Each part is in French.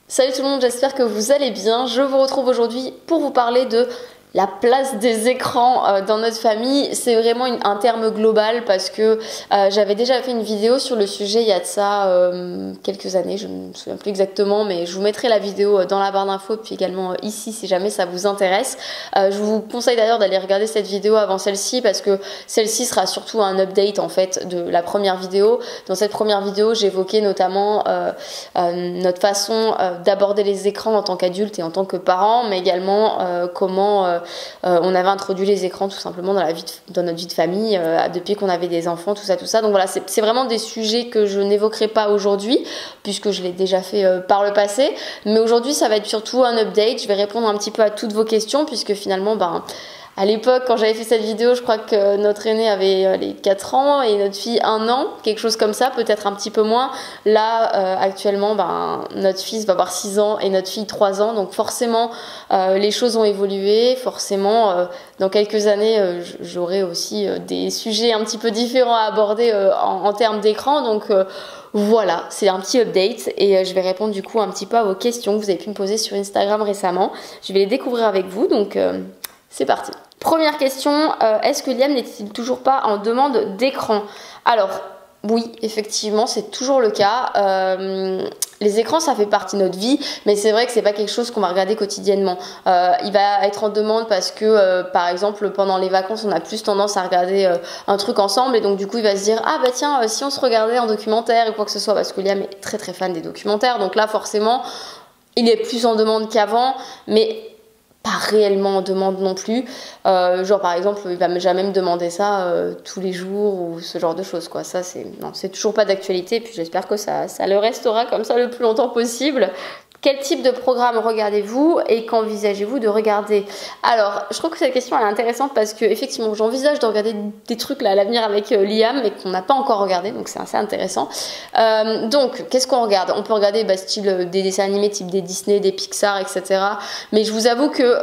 Salut tout le monde, j'espère que vous allez bien. Je vous retrouve aujourd'hui pour vous parler de la place des écrans dans notre famille. C'est vraiment un terme global parce que j'avais déjà fait une vidéo sur le sujet il y a de ça quelques années, je ne me souviens plus exactement, mais je vous mettrai la vidéo dans la barre d'infos puis également ici si jamais ça vous intéresse. Je vous conseille d'ailleurs d'aller regarder cette vidéo avant celle-ci parce que celle-ci sera surtout un update en fait de la première vidéo. Dans cette première vidéo, j'évoquais notamment notre façon d'aborder les écrans en tant qu'adulte et en tant que parent, mais également comment on avait introduit les écrans tout simplement dans notre vie de famille depuis qu'on avait des enfants, tout ça. Donc voilà, c'est vraiment des sujets que je n'évoquerai pas aujourd'hui puisque je l'ai déjà fait par le passé. Mais aujourd'hui, ça va être surtout un update. Je vais répondre un petit peu à toutes vos questions puisque finalement, à l'époque, quand j'avais fait cette vidéo, je crois que notre aîné avait les 4 ans et notre fille 1 an, quelque chose comme ça, peut-être un petit peu moins. Là, actuellement, notre fils va avoir 6 ans et notre fille 3 ans. Donc forcément, les choses ont évolué. Forcément, dans quelques années, j'aurai aussi des sujets un petit peu différents à aborder en termes d'écran. Donc voilà, c'est un petit update et je vais répondre du coup un petit peu à vos questions que vous avez pu me poser sur Instagram récemment. Je vais les découvrir avec vous, donc c'est parti. Première question, est-ce que Liam n'est-il toujours pas en demande d'écran? Alors, oui, effectivement, c'est toujours le cas. Les écrans, ça fait partie de notre vie, mais c'est vrai que c'est pas quelque chose qu'on va regarder quotidiennement. Il va être en demande parce que, par exemple, pendant les vacances, on a plus tendance à regarder un truc ensemble, et donc du coup, il va se dire ah bah tiens, si on se regardait un documentaire ou quoi que ce soit, parce que Liam est très très fan des documentaires, donc là forcément, il est plus en demande qu'avant, mais pas réellement en demande non plus. Genre par exemple, il va jamais me demander ça tous les jours ou ce genre de choses quoi. Ça c'est toujours pas d'actualité. Puis j'espère que ça le restera comme ça le plus longtemps possible. Quel type de programme regardez-vous et qu'envisagez-vous de regarder? Alors, je trouve que cette question elle est intéressante parce que effectivement, j'envisage de regarder des trucs là à l'avenir avec Liam, mais qu'on n'a pas encore regardé, donc c'est assez intéressant. Donc, qu'est-ce qu'on regarde? On peut regarder style des dessins animés type des Disney, des Pixar, etc. Mais je vous avoue que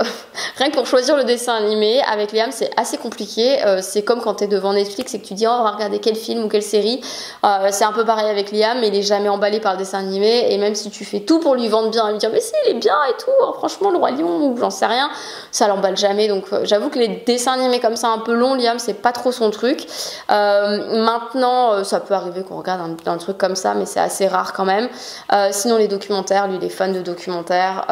rien que pour choisir le dessin animé avec Liam, c'est assez compliqué. C'est comme quand tu es devant Netflix et que tu dis oh, on va regarder quel film ou quelle série. C'est un peu pareil avec Liam, mais il est jamais emballé par le dessin animé, et même si tu fais tout pour lui vendre bien et lui dire mais si il est bien et tout, franchement le Roi Lion ou j'en sais rien, ça l'emballe jamais. Donc j'avoue que les dessins animés comme ça un peu longs, Liam c'est pas trop son truc. Maintenant ça peut arriver qu'on regarde un truc comme ça, mais c'est assez rare quand même. Sinon les documentaires, lui il est fan de documentaires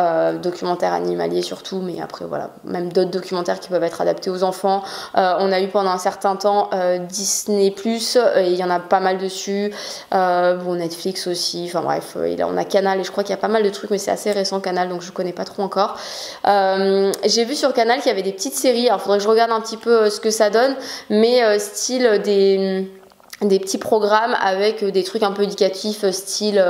animaliers surtout, mais après voilà, même d'autres documentaires qui peuvent être adaptés aux enfants. On a eu pendant un certain temps Disney+, et il y en a pas mal dessus. Netflix aussi, enfin bref, on a Canal et je crois qu'il y a pas mal de trucs, mais c'est assez récent Canal, donc je connais pas trop encore. J'ai vu sur Canal qu'il y avait des petites séries, alors faudrait que je regarde un petit peu ce que ça donne, mais style des petits programmes avec des trucs un peu éducatifs style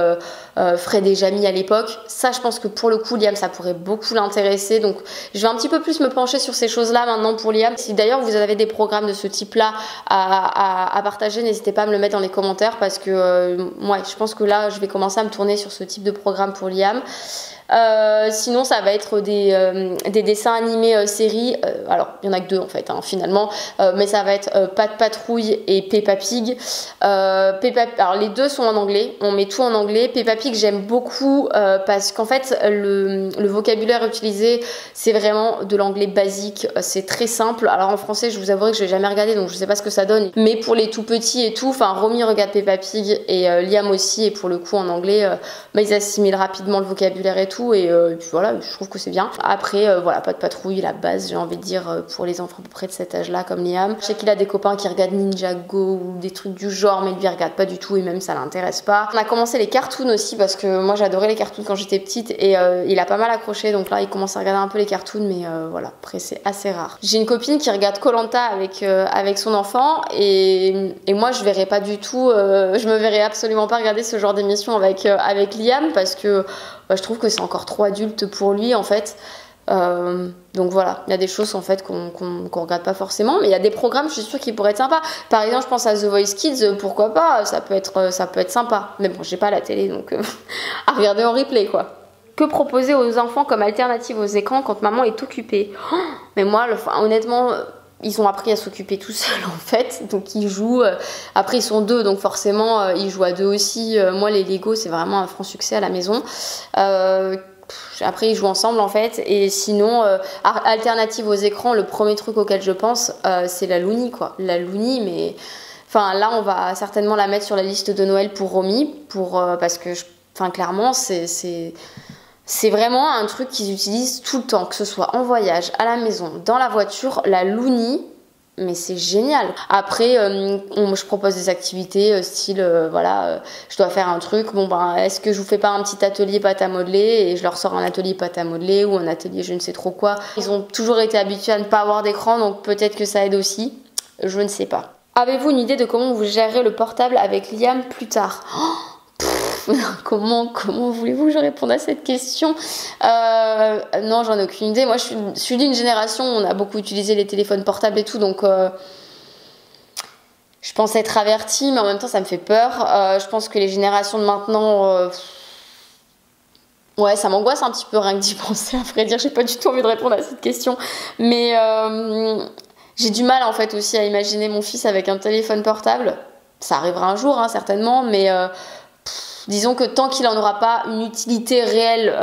Fred et Jamy à l'époque. Ça je pense que pour le coup Liam ça pourrait beaucoup l'intéresser, donc je vais un petit peu plus me pencher sur ces choses là maintenant pour Liam. Si d'ailleurs vous avez des programmes de ce type là à partager, n'hésitez pas à me le mettre dans les commentaires parce que je pense que là je vais commencer à me tourner sur ce type de programme pour Liam. Sinon ça va être des dessins animés séries, alors il y en a que 2 en fait finalement, mais ça va être Pat Patrouille et Peppa Pig. Alors les 2 sont en anglais, on met tout en anglais. Peppa Pig j'aime beaucoup parce qu'en fait le vocabulaire utilisé c'est vraiment de l'anglais basique, c'est très simple. Alors en français je vous avouerai que je n'ai jamais regardé, donc je sais pas ce que ça donne, mais pour les tout petits et tout, Romy regarde Peppa Pig et Liam aussi, et pour le coup en anglais ils assimilent rapidement le vocabulaire et tout, et puis voilà, je trouve que c'est bien. Après pas de patrouille, la base j'ai envie de dire pour les enfants à peu près de cet âge là comme Liam. Je sais qu'il a des copains qui regardent Ninjago ou des trucs du genre, mais lui il regarde pas du tout et même ça l'intéresse pas. On a commencé les cartoons aussi parce que moi j'adorais les cartoons quand j'étais petite, et il a pas mal accroché, donc là il commence à regarder un peu les cartoons, mais voilà, après c'est assez rare. J'ai une copine qui regarde Koh-Lanta avec son enfant, et moi je verrais pas du tout, je me verrais absolument pas regarder ce genre d'émission avec Liam parce que je trouve que c'est encore trop adulte pour lui en fait. Donc voilà, il y a des choses en fait qu'on regarde pas forcément, mais il y a des programmes je suis sûre qui pourraient être sympas. Par exemple je pense à The Voice Kids, pourquoi pas, ça peut être sympa, mais bon j'ai pas la télé donc à regarder en replay quoi. Que proposer aux enfants comme alternative aux écrans quand maman est occupée? Mais moi honnêtement ils ont appris à s'occuper tout seuls en fait, donc ils jouent. Après ils sont deux, donc forcément ils jouent à deux aussi. Moi les Lego c'est vraiment un franc succès à la maison. Après ils jouent ensemble en fait, et sinon alternative aux écrans, le premier truc auquel je pense c'est la Looney quoi. La Looney, mais enfin là on va certainement la mettre sur la liste de Noël pour Romy, parce que clairement c'est vraiment un truc qu'ils utilisent tout le temps, que ce soit en voyage, à la maison, dans la voiture, la Looney, mais c'est génial. Après, je propose des activités style, je dois faire un truc, est-ce que je vous fais pas un petit atelier pâte à modeler, et je leur sors un atelier pâte à modeler ou un atelier je ne sais trop quoi. Ils ont toujours été habitués à ne pas avoir d'écran, donc peut-être que ça aide aussi, je ne sais pas. Avez-vous une idée de comment vous gérez le portable avec Liam plus tard? Comment voulez-vous que je réponde à cette question? Non, j'en ai aucune idée. Moi, je suis d'une génération où on a beaucoup utilisé les téléphones portables et tout, donc je pense être avertie, mais en même temps, ça me fait peur. Je pense que les générations de maintenant, ouais, ça m'angoisse un petit peu rien que d'y penser. À vrai dire, j'ai pas du tout envie de répondre à cette question, mais j'ai du mal en fait aussi à imaginer mon fils avec un téléphone portable. Ça arrivera un jour, hein, certainement, mais disons que tant qu'il n'en aura pas une utilité réelle,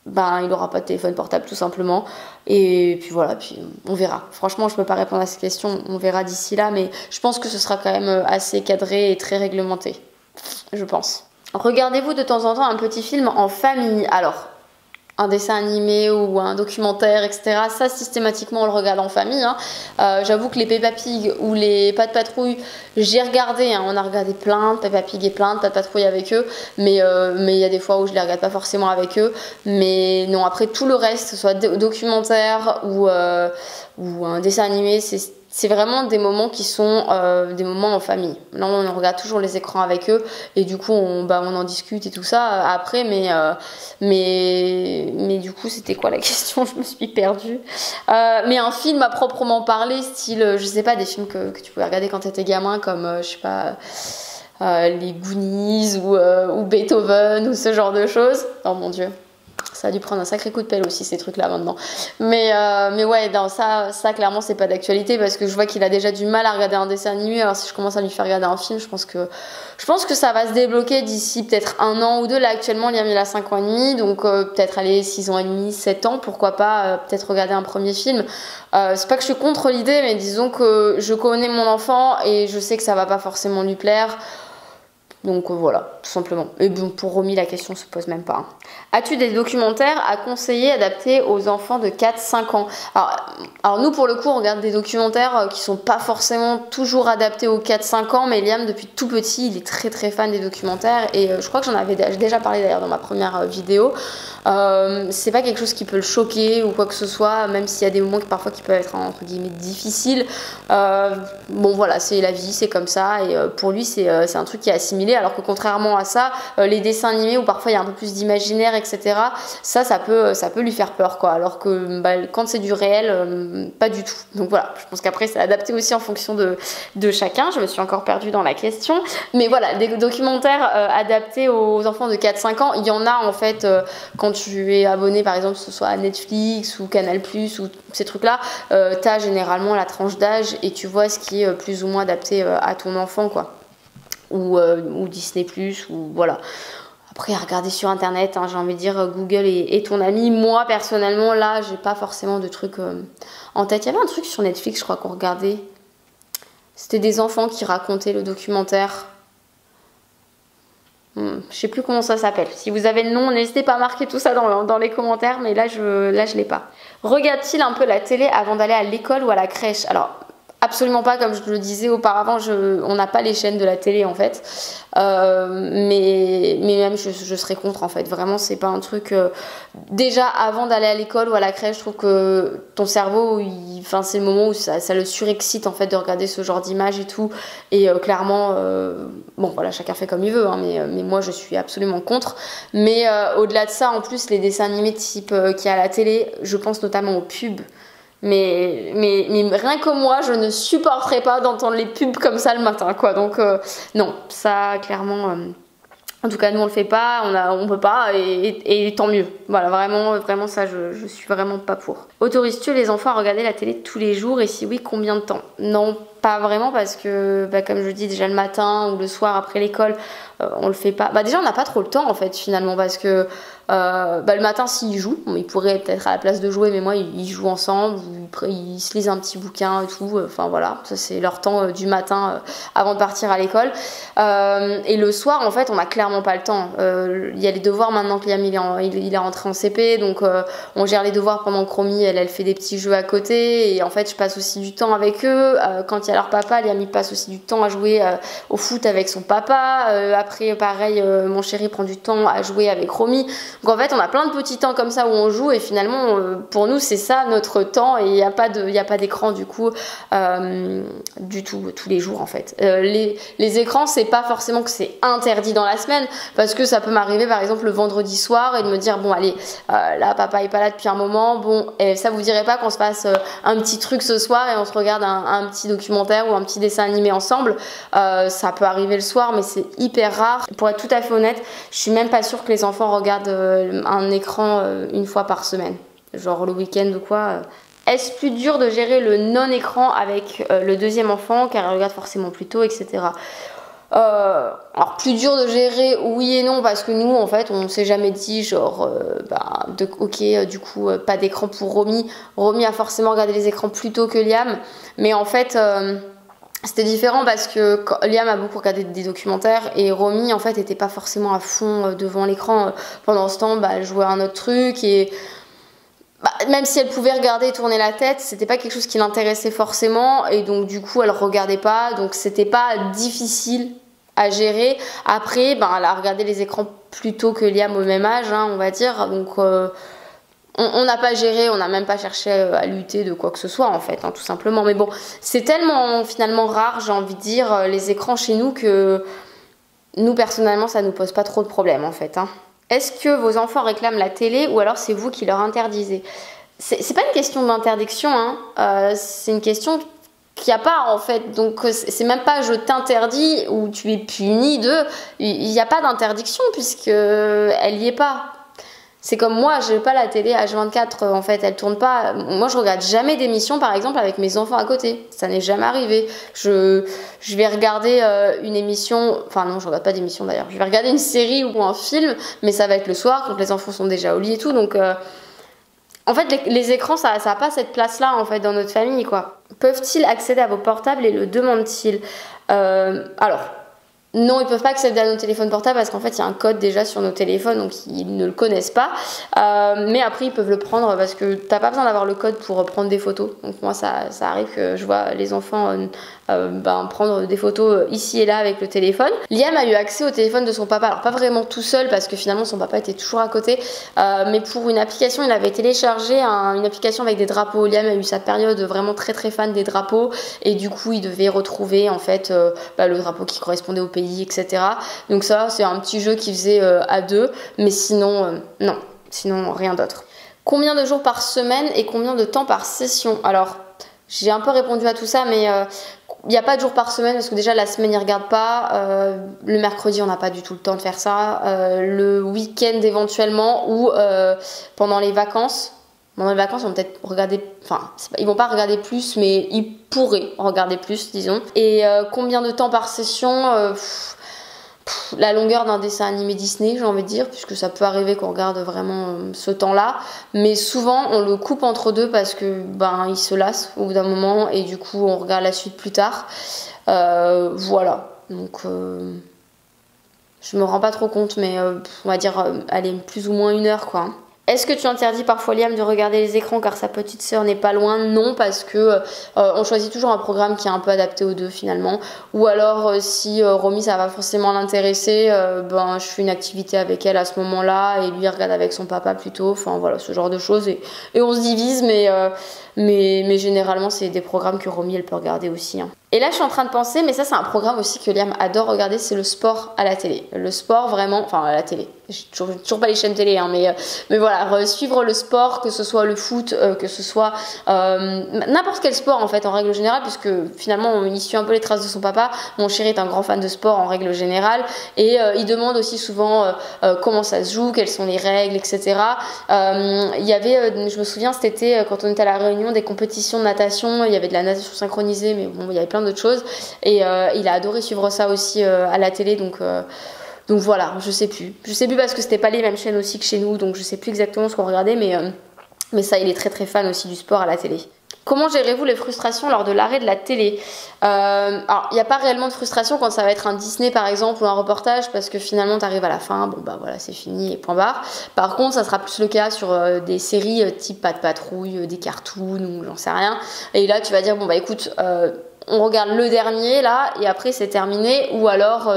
il n'aura pas de téléphone portable tout simplement. Et puis voilà, puis on verra. Franchement, je ne peux pas répondre à cette question, on verra d'ici là, mais je pense que ce sera quand même assez cadré et très réglementé, je pense. Regardez-vous de temps en temps un petit film en famille? Alors, un dessin animé ou un documentaire, etc. Ça, systématiquement, on le regarde en famille. Hein. J'avoue que les Peppa Pig ou les Pat' Patrouille, j'ai regardé. Hein. On a regardé plein de Peppa Pig et plein de Pat' Patrouille avec eux. Mais il y a des fois où je les regarde pas forcément avec eux. Mais non, après tout le reste, que ce soit documentaire ou un dessin animé, c'est vraiment des moments qui sont des moments en famille. Là, on regarde toujours les écrans avec eux et du coup, on en discute et tout ça après. Mais du coup, c'était quoi la question? Je me suis perdue. Mais un film à proprement parler, style, je sais pas, des films que tu pouvais regarder quand t'étais gamin, comme, je sais pas, les Goonies ou Beethoven ou ce genre de choses. Oh mon Dieu. Ça a dû prendre un sacré coup de pelle aussi ces trucs là maintenant, mais ouais, non, ça clairement c'est pas d'actualité, parce que je vois qu'il a déjà du mal à regarder un dessin animé. Alors si je commence à lui faire regarder un film, je pense que ça va se débloquer d'ici peut-être 1 an ou 2. Là actuellement Liam il a 5 ans et demi, donc peut-être aller 6 ans et demi, 7 ans, pourquoi pas peut-être regarder un premier film. C'est pas que je suis contre l'idée, mais disons que je connais mon enfant et je sais que ça va pas forcément lui plaire. Donc voilà, tout simplement. Et bon, pour Romy, la question se pose même pas. Hein. As-tu des documentaires à conseiller adaptés aux enfants de 4-5 ans? Alors nous, pour le coup, on regarde des documentaires qui sont pas forcément toujours adaptés aux 4-5 ans, mais Liam, depuis tout petit, il est très très fan des documentaires, et je crois que j'en avais déjà parlé d'ailleurs dans ma première vidéo. C'est pas quelque chose qui peut le choquer ou quoi que ce soit, même s'il y a des moments parfois qui peuvent être entre guillemets difficiles. Bon voilà, c'est la vie, c'est comme ça, et pour lui c'est un truc qui est assimilé, alors que contrairement à ça, les dessins animés où parfois il y a un peu plus d'imaginaire, etc., ça peut lui faire peur quoi, alors que quand c'est du réel, pas du tout. Donc voilà, je pense qu'après c'est adapté aussi en fonction de chacun. Je me suis encore perdue dans la question, mais voilà, des documentaires adaptés aux enfants de 4-5 ans, il y en a en fait. Quand tu es abonné par exemple, que ce soit à Netflix ou Canal+, ou ces trucs là, t'as généralement la tranche d'âge et tu vois ce qui est plus ou moins adapté à ton enfant quoi, ou Disney+, ou voilà. Après à regarder sur internet, hein, j'ai envie de dire Google est ton ami. Moi personnellement là j'ai pas forcément de trucs en tête. Il y avait un truc sur Netflix je crois qu'on regardait, c'était des enfants qui racontaient le documentaire. Je sais plus comment ça s'appelle. Si vous avez le nom, n'hésitez pas à marquer tout ça dans les commentaires, mais là je l'ai pas. Regarde-t-il un peu la télé avant d'aller à l'école ou à la crèche? Alors absolument pas, comme je le disais auparavant, on n'a pas les chaînes de la télé en fait, mais même je serais contre en fait. Vraiment c'est pas un truc, déjà avant d'aller à l'école ou à la crèche, je trouve que ton cerveau c'est le moment où ça le surexcite en fait de regarder ce genre d'images et tout, et clairement bon voilà, chacun fait comme il veut, hein, mais moi je suis absolument contre. Mais au-delà de ça, en plus les dessins animés type qu'il y a à la télé, je pense notamment aux pubs. Mais rien que moi, je ne supporterais pas d'entendre les pubs comme ça le matin, quoi. Donc non, ça clairement, En tout cas, nous on le fait pas, on peut pas, et tant mieux. Voilà, vraiment ça, je suis vraiment pas pour. Autorises-tu les enfants à regarder la télé tous les jours, et si oui, combien de temps? Non, pas vraiment, parce que comme je dis, déjà le matin ou le soir après l'école, on le fait pas. Déjà on n'a pas trop le temps en fait finalement, parce que le matin s'ils jouent, il pourrait peut-être à la place de jouer, mais moi ils jouent ensemble, ils se lisent un petit bouquin et tout, enfin voilà, ça c'est leur temps du matin avant de partir à l'école. Et le soir en fait on a clairement pas le temps. Il y a les devoirs maintenant que Liam il est rentré en CP, donc on gère les devoirs pendant que Romy elle fait des petits jeux à côté, et en fait je passe aussi du temps avec eux. Quand il y a leur papa, Liam il passe aussi du temps à jouer au foot avec son papa. Après pareil, mon chéri prend du temps à jouer avec Romy. Donc en fait on a plein de petits temps comme ça où on joue, et finalement pour nous c'est ça notre temps, et il n'y a pas d'écran du coup du tout tous les jours en fait. Les écrans, c'est pas forcément que c'est interdit dans la semaine, parce que ça peut m'arriver par exemple le vendredi soir et de me dire bon allez, là papa est pas là depuis un moment, bon ça vous dirait pas qu'on se fasse un petit truc ce soir et on se regarde un petit documentaire ou un petit dessin animé ensemble. Ça peut arriver le soir, mais c'est hyper rare. Pour être tout à fait honnête, je suis même pas sûre que les enfants regardent un écran une fois par semaine, genre le week-end ou quoi. Est-ce plus dur de gérer le non-écran avec le deuxième enfant, car elle regarde forcément plus tôt, etc. Alors plus dur de gérer, oui et non, parce que nous en fait on s'est jamais dit genre du coup pas d'écran pour Romy. Romy a forcément regardé les écrans plus tôt que Liam, mais en fait c'était différent parce que Liam a beaucoup regardé des documentaires, et Romy en fait était pas forcément à fond devant l'écran. Pendant ce temps elle jouait à un autre truc, et même si elle pouvait regarder et tourner la tête, c'était pas quelque chose qui l'intéressait forcément, et donc du coup elle regardait pas, donc c'était pas difficile à gérer. Après elle a regardé les écrans plus tôt que Liam au même âge, on va dire, donc on n'a pas géré, on n'a même pas cherché à lutter de quoi que ce soit en fait, tout simplement. Mais bon, c'est tellement finalement rare, j'ai envie de dire, les écrans chez nous, que nous personnellement ça nous pose pas trop de problèmes en fait. Est-ce que vos enfants réclament la télé, ou alors c'est vous qui leur interdisez? C'est pas une question d'interdiction, c'est une question qu'il n'y a pas en fait. Donc c'est même pas je t'interdis ou tu es puni de. Il n'y a pas d'interdiction puisque elle y est pas. C'est comme moi, j'ai pas la télé H24 en fait, elle tourne pas. Moi je regarde jamais d'émissions par exemple avec mes enfants à côté. Ça n'est jamais arrivé. Je vais regarder une émission, enfin non, je regarde pas d'émission d'ailleurs. Je vais regarder une série ou un film, mais ça va être le soir quand les enfants sont déjà au lit et tout. Donc en fait les écrans ça a pas cette place là en fait dans notre famille quoi. Peuvent-ils accéder à vos portables et le demandent-ils? Alors non, ils peuvent pas accéder à nos téléphones portables parce qu'en fait il y a un code déjà sur nos téléphones, donc ils ne le connaissent pas. Mais après ils peuvent le prendre parce que t'as pas besoin d'avoir le code pour prendre des photos. Donc moi ça arrive que je vois les enfants prendre des photos ici et là avec le téléphone. Liam a eu accès au téléphone de son papa, alors pas vraiment tout seul parce que finalement son papa était toujours à côté, mais pour une application, il avait téléchargé une application avec des drapeaux. Liam a eu sa période vraiment très très fan des drapeaux, et du coup il devait retrouver en fait le drapeau qui correspondait au pays, etc. Donc ça c'est un petit jeu qu'il faisait à deux, mais sinon non, sinon rien d'autre. Combien de jours par semaine et combien de temps par session? Alors j'ai un peu répondu à tout ça, mais il n'y a pas de jour par semaine parce que déjà la semaine ils regardent pas, le mercredi on n'a pas du tout le temps de faire ça, le week-end éventuellement, ou pendant les vacances. Pendant les vacances, ils vont peut-être regarder, ils vont pas regarder plus, mais ils pourraient regarder plus, disons. Et combien de temps par session? La longueur d'un dessin animé Disney, j'ai envie de dire, puisque ça peut arriver qu'on regarde vraiment ce temps-là, mais souvent on le coupe entre deux parce que il se lasse au bout d'un moment, et du coup on regarde la suite plus tard. Voilà, donc je me rends pas trop compte, mais on va dire allez, plus ou moins 1 heure quoi. Est-ce que tu interdis parfois Liam de regarder les écrans car sa petite sœur n'est pas loin? Non, parce que on choisit toujours un programme qui est un peu adapté aux deux finalement. Ou alors si Romy ça va forcément l'intéresser, je fais une activité avec elle à ce moment-là et lui il regarde avec son papa plutôt. Enfin voilà, ce genre de choses, et on se divise, mais généralement c'est des programmes que Romy elle peut regarder aussi. Et là, je suis en train de penser, mais ça, c'est un programme aussi que Liam adore regarder, c'est le sport à la télé. Le sport, vraiment, enfin, à la télé. J'ai toujours pas les chaînes télé, hein, mais voilà, suivre le sport, que ce soit le foot, que ce soit n'importe quel sport, en fait, en règle générale, puisque finalement, il suit un peu les traces de son papa. Mon chéri est un grand fan de sport, en règle générale, et il demande aussi souvent comment ça se joue, quelles sont les règles, etc. Il y avait, je me souviens, cet été, quand on était à la Réunion, des compétitions de natation, il y avait de la natation synchronisée, mais bon, il y avait plein d'autres choses, et il a adoré suivre ça aussi à la télé, donc voilà, je sais plus parce que c'était pas les mêmes chaînes aussi que chez nous, donc je sais plus exactement ce qu'on regardait, mais ça, il est très très fan aussi du sport à la télé. Comment gérez-vous les frustrations lors de l'arrêt de la télé? Alors, il n'y a pas réellement de frustration quand ça va être un Disney par exemple ou un reportage, parce que finalement tu arrives à la fin, bon bah voilà, c'est fini et point barre. Par contre, ça sera plus le cas sur des séries type Pat' Patrouille, des cartoons ou j'en sais rien. Et là, tu vas dire bon bah écoute, on regarde le dernier là et après c'est terminé, ou alors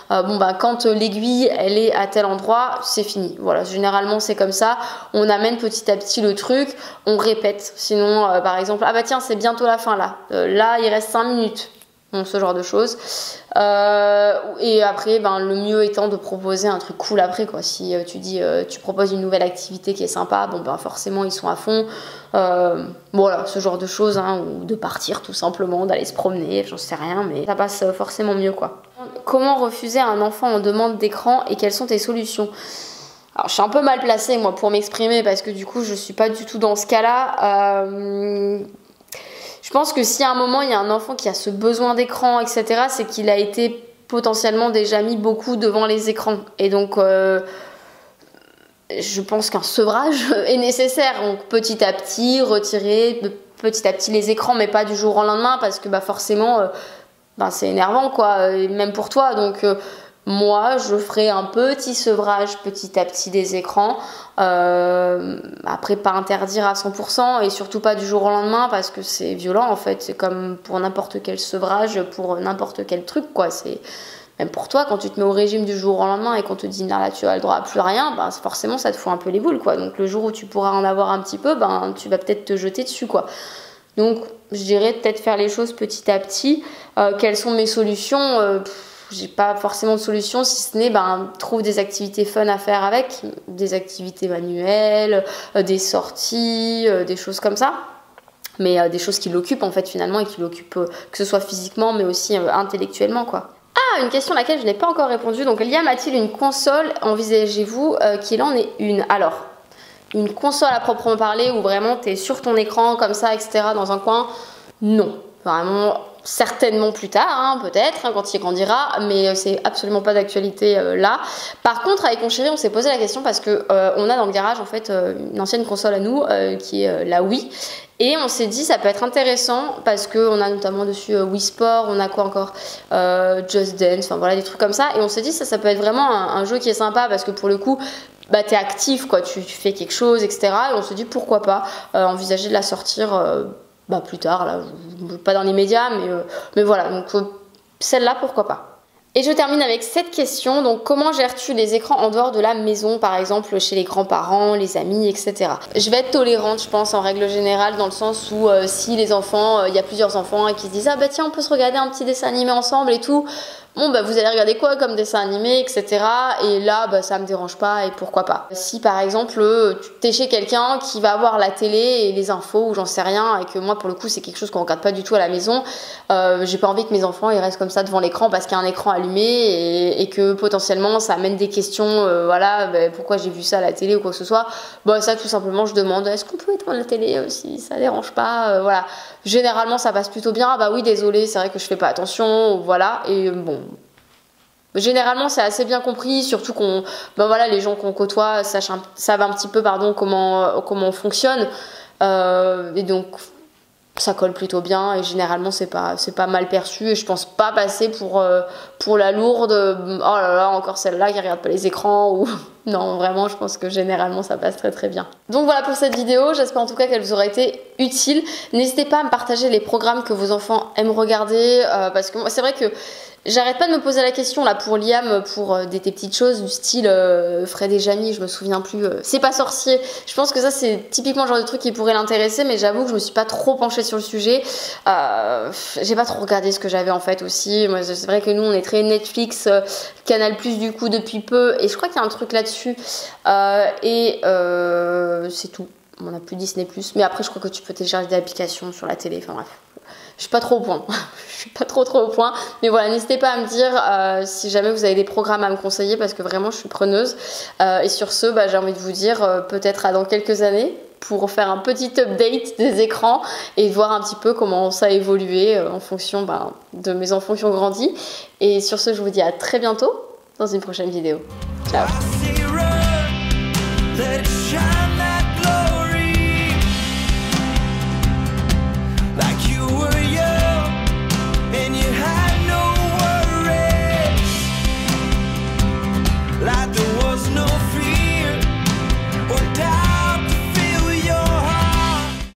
bon bah quand l'aiguille elle est à tel endroit, c'est fini. Voilà, généralement c'est comme ça, on amène petit à petit le truc, on répète. Sinon par exemple, ah bah tiens, c'est bientôt la fin là, là il reste 5 minutes. Bon, ce genre de choses. Et après, ben, le mieux étant de proposer un truc cool après, quoi. Si tu dis, tu proposes une nouvelle activité qui est sympa, bon, ben, forcément, ils sont à fond. Voilà, ce genre de choses, hein, ou de partir tout simplement, d'aller se promener, j'en sais rien, mais ça passe forcément mieux, quoi. Comment refuser un enfant en demande d'écran et quelles sont tes solutions? Alors, je suis un peu mal placée, moi, pour m'exprimer, parce que du coup, je suis pas du tout dans ce cas-là. Je pense que si à un moment il y a un enfant qui a ce besoin d'écran, etc., c'est qu'il a été potentiellement déjà mis beaucoup devant les écrans. Et donc, je pense qu'un sevrage est nécessaire. Donc, petit à petit, retirer petit à petit les écrans, mais pas du jour au lendemain, parce que bah, forcément, c'est énervant, quoi, même pour toi. Donc, moi, je ferai un petit sevrage petit à petit des écrans. Après, pas interdire à 100% et surtout pas du jour au lendemain parce que c'est violent en fait. C'est comme pour n'importe quel sevrage, pour n'importe quel truc, quoi. C'est même pour toi, quand tu te mets au régime du jour au lendemain et qu'on te dit là, tu as le droit à plus rien, ben, forcément, ça te fout un peu les boules, quoi. Donc, le jour où tu pourras en avoir un petit peu, ben, tu vas peut-être te jeter dessus, quoi. Donc, je dirais peut-être faire les choses petit à petit. Quelles sont mes solutions? J'ai pas forcément de solution, si ce n'est trouve des activités fun à faire avec, des activités manuelles, des sorties, des choses comme ça, mais des choses qui l'occupent en fait finalement et qui l'occupent que ce soit physiquement mais aussi intellectuellement, quoi. Ah, une question à laquelle je n'ai pas encore répondu. Donc, Liam a-t-il une console? Envisagez-vous qu'il en ait une? Alors, une console à proprement parler où vraiment tu es sur ton écran comme ça, etc., dans un coin? Non, vraiment. Certainement plus tard, hein, peut-être, hein, quand il grandira, mais c'est absolument pas d'actualité là. Par contre, avec mon chéri, on s'est posé la question parce que on a dans le garage en fait une ancienne console à nous qui est la Wii. Et on s'est dit ça peut être intéressant parce qu'on a notamment dessus Wii Sport, on a quoi encore, Just Dance, enfin voilà des trucs comme ça. Et on s'est dit ça peut être vraiment un jeu qui est sympa parce que pour le coup, bah, t'es actif, quoi, tu fais quelque chose, etc. Et on se dit pourquoi pas envisager de la sortir plus tard, là, pas dans les médias, mais voilà, donc celle-là, pourquoi pas. Et je termine avec cette question, donc comment gères-tu les écrans en dehors de la maison, par exemple chez les grands-parents, les amis, etc. Je vais être tolérante, je pense, en règle générale, dans le sens où si les enfants, il y a plusieurs enfants et qui se disent ah bah tiens, on peut se regarder un petit dessin animé ensemble et tout, bon bah vous allez regarder quoi comme dessin animé, etc. Et là bah ça me dérange pas et pourquoi pas. Si par exemple t'es chez quelqu'un qui va avoir la télé et les infos ou j'en sais rien et que moi pour le coup c'est quelque chose qu'on regarde pas du tout à la maison, j'ai pas envie que mes enfants ils restent comme ça devant l'écran parce qu'il y a un écran allumé et que potentiellement ça amène des questions, voilà pourquoi j'ai vu ça à la télé ou quoi que ce soit. Bah ça tout simplement je demande est-ce qu'on peut éteindre la télé si ça dérange pas, voilà. Généralement ça passe plutôt bien, ah bah oui désolé c'est vrai que je fais pas attention, voilà. Et bon, généralement c'est assez bien compris, surtout qu'on les gens qu'on côtoie savent un petit peu comment on fonctionne, et donc ça colle plutôt bien et généralement c'est pas mal perçu et je pense pas passer pour la lourde, oh là là encore celle-là qui regarde pas les écrans Non, vraiment, je pense que généralement ça passe très très bien. Donc voilà pour cette vidéo, j'espère en tout cas qu'elle vous aura été utile. N'hésitez pas à me partager les programmes que vos enfants aiment regarder, parce que c'est vrai que j'arrête pas de me poser la question là pour Liam, pour des petites choses du style Fred et Jamie, je me souviens plus, c'est pas sorcier. Je pense que ça c'est typiquement le genre de truc qui pourrait l'intéresser, mais j'avoue que je me suis pas trop penchée sur le sujet. J'ai pas trop regardé ce que j'avais en fait aussi. Moi c'est vrai que nous on est très Netflix, Canal Plus du coup depuis peu, et je crois qu'il y a un truc là-dessus, c'est tout. On n'a plus Disney+, mais après je crois que tu peux télécharger des applications sur la télé, enfin bref. Je suis pas trop au point, je suis pas trop au point, mais voilà, n'hésitez pas à me dire si jamais vous avez des programmes à me conseiller, parce que vraiment je suis preneuse. Et sur ce, j'ai envie de vous dire peut-être à dans quelques années pour faire un petit update des écrans et voir un petit peu comment ça a évolué en fonction de mes enfants qui ont grandi. Et sur ce, je vous dis à très bientôt dans une prochaine vidéo. Ciao.